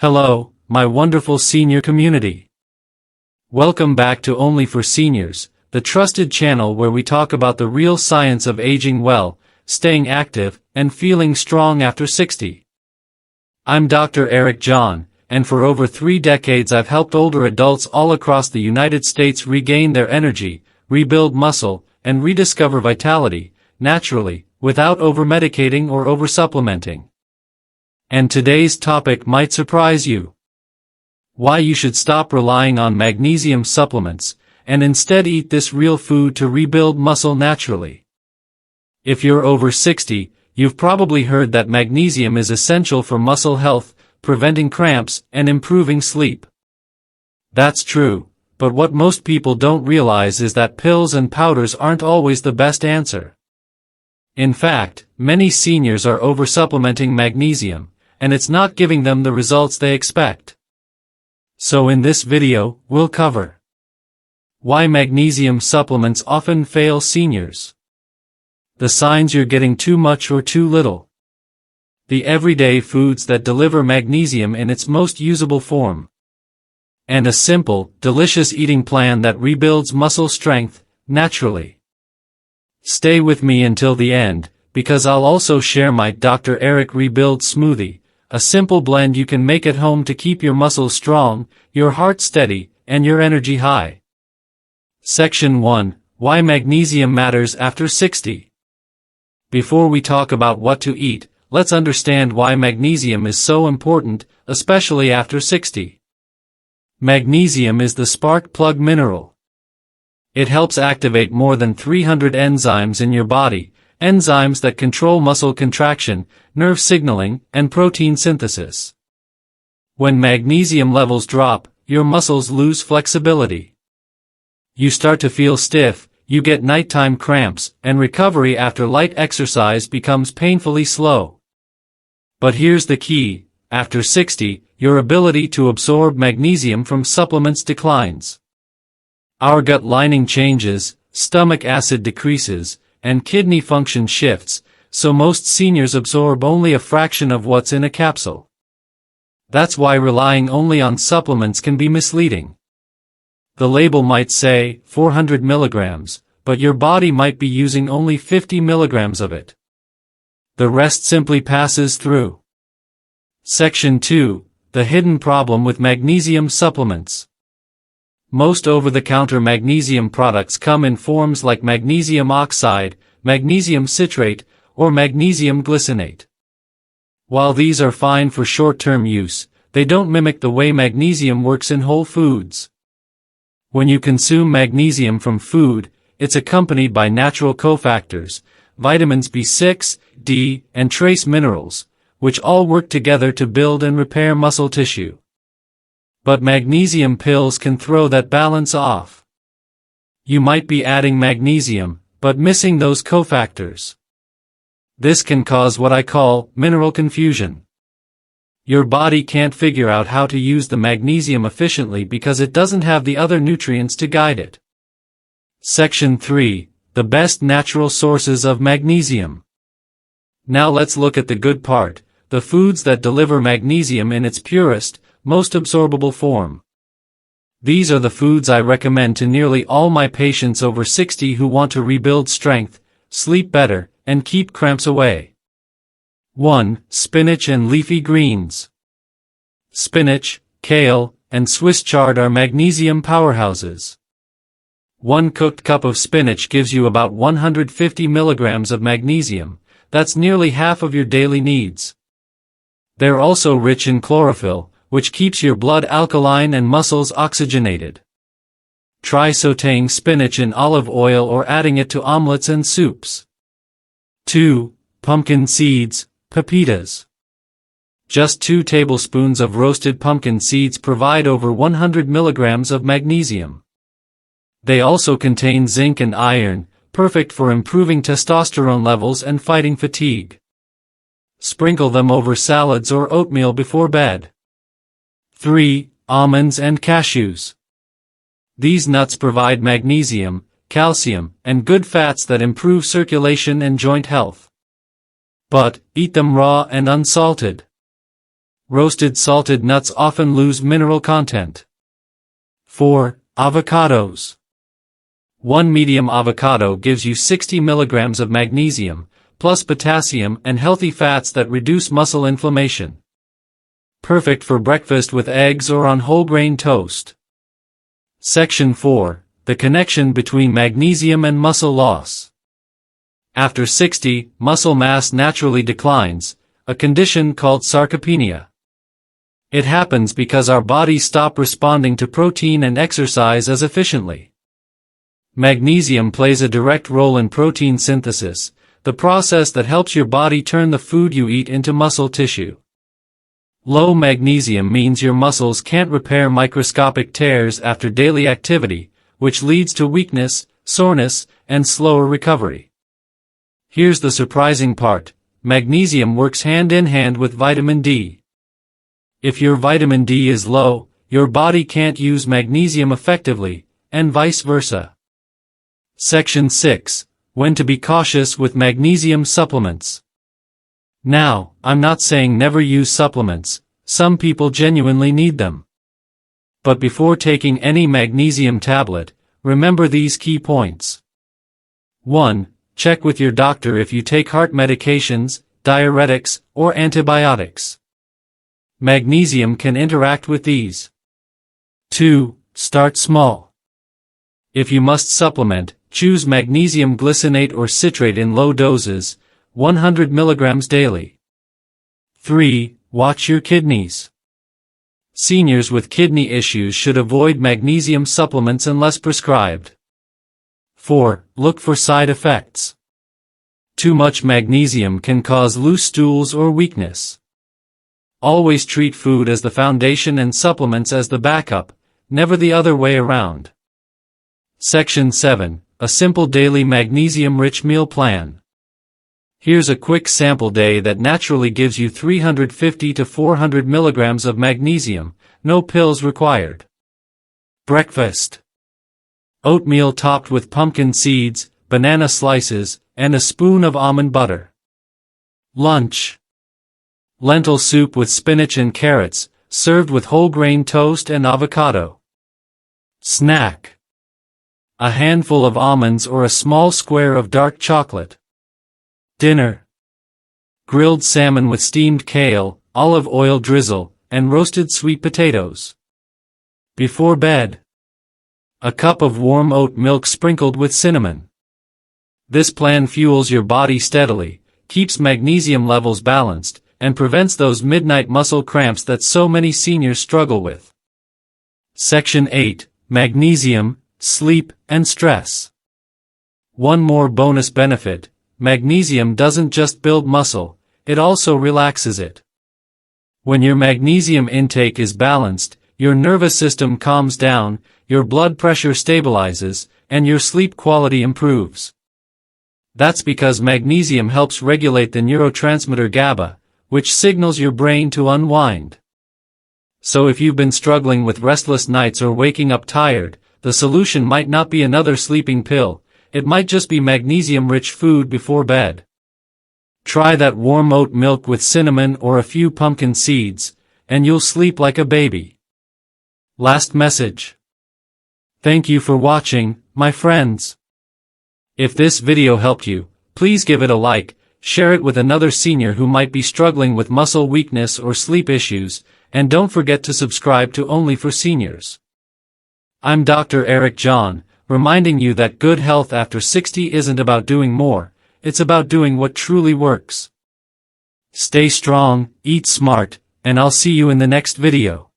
Hello, my wonderful senior community. Welcome back to Only for Seniors, the trusted channel where we talk about the real science of aging well, staying active, and feeling strong after 60. I'm Dr. Eric John, and for over 3 decades I've helped older adults all across the United States regain their energy, rebuild muscle, and rediscover vitality, naturally, without over-medicating or over-supplementing. And today's topic might surprise you. Why you should stop relying on magnesium supplements, and instead eat this real food to rebuild muscle naturally. If you're over 60, you've probably heard that magnesium is essential for muscle health, preventing cramps, and improving sleep. That's true, but what most people don't realize is that pills and powders aren't always the best answer. In fact, many seniors are over-supplementing magnesium, and it's not giving them the results they expect. So in this video, we'll cover why magnesium supplements often fail seniors, the signs you're getting too much or too little, the everyday foods that deliver magnesium in its most usable form, and a simple, delicious eating plan that rebuilds muscle strength, naturally. Stay with me until the end, because I'll also share my Dr. Eric Rebuild Smoothie, a simple blend you can make at home to keep your muscles strong, your heart steady, and your energy high. Section 1. Why magnesium matters after 60. Before we talk about what to eat, let's understand why magnesium is so important, especially after 60. Magnesium is the spark plug mineral. It helps activate more than 300 enzymes in your body, enzymes that control muscle contraction, nerve signaling, and protein synthesis. When magnesium levels drop, your muscles lose flexibility. You start to feel stiff, you get nighttime cramps, and recovery after light exercise becomes painfully slow. But here's the key: after 60, your ability to absorb magnesium from supplements declines. Our gut lining changes, stomach acid decreases, and kidney function shifts, so most seniors absorb only a fraction of what's in a capsule. That's why relying only on supplements can be misleading. The label might say 400 milligrams, but your body might be using only 50 milligrams of it. The rest simply passes through. Section 2. The hidden problem with magnesium supplements. Most over-the-counter magnesium products come in forms like magnesium oxide, magnesium citrate, or magnesium glycinate. While these are fine for short-term use, they don't mimic the way magnesium works in whole foods. When you consume magnesium from food, it's accompanied by natural cofactors, vitamins B6, D, and trace minerals, which all work together to build and repair muscle tissue. But magnesium pills can throw that balance off. You might be adding magnesium, but missing those cofactors. This can cause what I call mineral confusion. Your body can't figure out how to use the magnesium efficiently because it doesn't have the other nutrients to guide it. Section 3. The best natural sources of magnesium. Now let's look at the good part, the foods that deliver magnesium in its purest, most absorbable form. These are the foods I recommend to nearly all my patients over 60 who want to rebuild strength, sleep better, and keep cramps away. 1. Spinach and leafy greens. Spinach, kale, and Swiss chard are magnesium powerhouses. 1 cooked cup of spinach gives you about 150 milligrams of magnesium. That's nearly half of your daily needs. They're also rich in chlorophyll, which keeps your blood alkaline and muscles oxygenated. Try sautéing spinach in olive oil or adding it to omelets and soups. 2. Pumpkin seeds, pepitas. Just 2 tablespoons of roasted pumpkin seeds provide over 100 milligrams of magnesium. They also contain zinc and iron, perfect for improving testosterone levels and fighting fatigue. Sprinkle them over salads or oatmeal before bed. 3. Almonds and cashews. These nuts provide magnesium, calcium, and good fats that improve circulation and joint health. But, eat them raw and unsalted. Roasted salted nuts often lose mineral content. 4. Avocados. One medium avocado gives you 60 milligrams of magnesium, plus potassium and healthy fats that reduce muscle inflammation. Perfect for breakfast with eggs or on whole grain toast. Section 4. The connection between magnesium and muscle loss. After 60, muscle mass naturally declines, a condition called sarcopenia. It happens because our bodies stop responding to protein and exercise as efficiently. Magnesium plays a direct role in protein synthesis, the process that helps your body turn the food you eat into muscle tissue. Low magnesium means your muscles can't repair microscopic tears after daily activity, which leads to weakness, soreness, and slower recovery. Here's the surprising part: magnesium works hand in hand with vitamin D. If your vitamin D is low, your body can't use magnesium effectively, and vice versa. Section 6. When to be cautious with magnesium supplements. Now, I'm not saying never use supplements, some people genuinely need them. But before taking any magnesium tablet, remember these key points. 1. Check with your doctor if you take heart medications, diuretics, or antibiotics. Magnesium can interact with these. 2. Start small. If you must supplement, choose magnesium glycinate or citrate in low doses, 100 mg daily. 3. Watch your kidneys. Seniors with kidney issues should avoid magnesium supplements unless prescribed. 4. Look for side effects. Too much magnesium can cause loose stools or weakness. Always treat food as the foundation and supplements as the backup, never the other way around. Section 7. A simple daily magnesium-rich meal plan. Here's a quick sample day that naturally gives you 350 to 400 milligrams of magnesium, no pills required. Breakfast. Oatmeal topped with pumpkin seeds, banana slices, and a spoon of almond butter. Lunch. Lentil soup with spinach and carrots, served with whole grain toast and avocado. Snack. A handful of almonds or a small square of dark chocolate. Dinner. Grilled salmon with steamed kale, olive oil drizzle, and roasted sweet potatoes. Before bed. A cup of warm oat milk sprinkled with cinnamon. This plan fuels your body steadily, keeps magnesium levels balanced, and prevents those midnight muscle cramps that so many seniors struggle with. Section 8. Magnesium, Sleep, and Stress. One more bonus benefit: magnesium doesn't just build muscle, it also relaxes it. When your magnesium intake is balanced, your nervous system calms down, your blood pressure stabilizes, and your sleep quality improves. That's because magnesium helps regulate the neurotransmitter GABA, which signals your brain to unwind. So if you've been struggling with restless nights or waking up tired, the solution might not be another sleeping pill, it might just be magnesium-rich food before bed. Try that warm oat milk with cinnamon or a few pumpkin seeds, and you'll sleep like a baby. Last message. Thank you for watching, my friends. If this video helped you, please give it a like, share it with another senior who might be struggling with muscle weakness or sleep issues, and don't forget to subscribe to Only for Seniors. I'm Dr. Eric John, reminding you that good health after 60 isn't about doing more, it's about doing what truly works. Stay strong, eat smart, and I'll see you in the next video.